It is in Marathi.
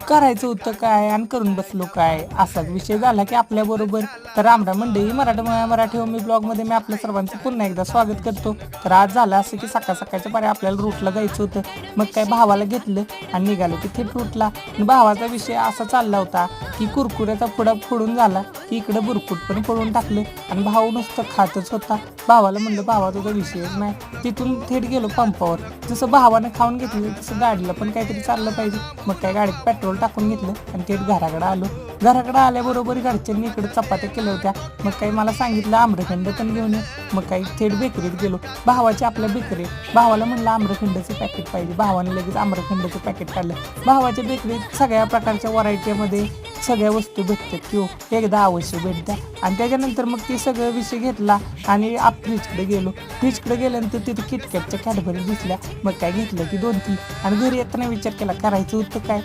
करायचं होतं काय आणि करून बसलो काय असाच विषय झाला की आपल्याबरोबर. तर रामराम मंडळी, मराठी होमी ब्लॉगमध्ये मी आपल्या सर्वांचं पुन्हा एकदा स्वागत करतो. तर आज झालं असं की सकाळच्या पारी आपल्याला रूटला जायचं होतं. मग काय भावाला घेतलं आणि निघालो की थेट रूटला. भावाचा विषय असा चालला होता की कुरकुऱ्याचा पुडा फोडून झाला की इकडं बुरकुट पण फोडून टाकलं आणि भाऊ नुसतं खातच होता. भावाला म्हणलं भावा तुझा विषयच नाही. तिथून थेट गेलो पंपावर. जसं भावानं खाऊन घेतलं तसं गाडीला पण काहीतरी चाललं पाहिजे. मग काय गाडीत पेट्रोल टाकून घेतलं आणि थेट घराकडे आलो. घराकडे आल्याबरोबर घरच्यांनी इकडे चपात्या केल्या होत्या. मग काही मला सांगितलं आम्रखंड पण घेऊन ये. मग काही थेट बेकरीत गेलो. भावाची आपल्या बेकरी. भावाला म्हणलं आम्रखंडचं पॅकेट पाहिजे. भावाने लगेच आम्रखंडचं पॅकेट काढलं. भावाच्या बेकरीत सगळ्या प्रकारच्या व्हरायटीमध्ये सगळ्या वस्तू भेटतात किंवा एकदा अवश्य भेटतात. आणि त्याच्यानंतर मग ती सगळं विषय घेतला आणि फ्रीजकडे गेलो. फ्रीजकडे गेल्यानंतर तिथे किटकॅटच्या कॅडबरी दिसल्या. मग काय घेतलं की 2-3 आणि घरी येताना विचार केला करायचं होतं काय.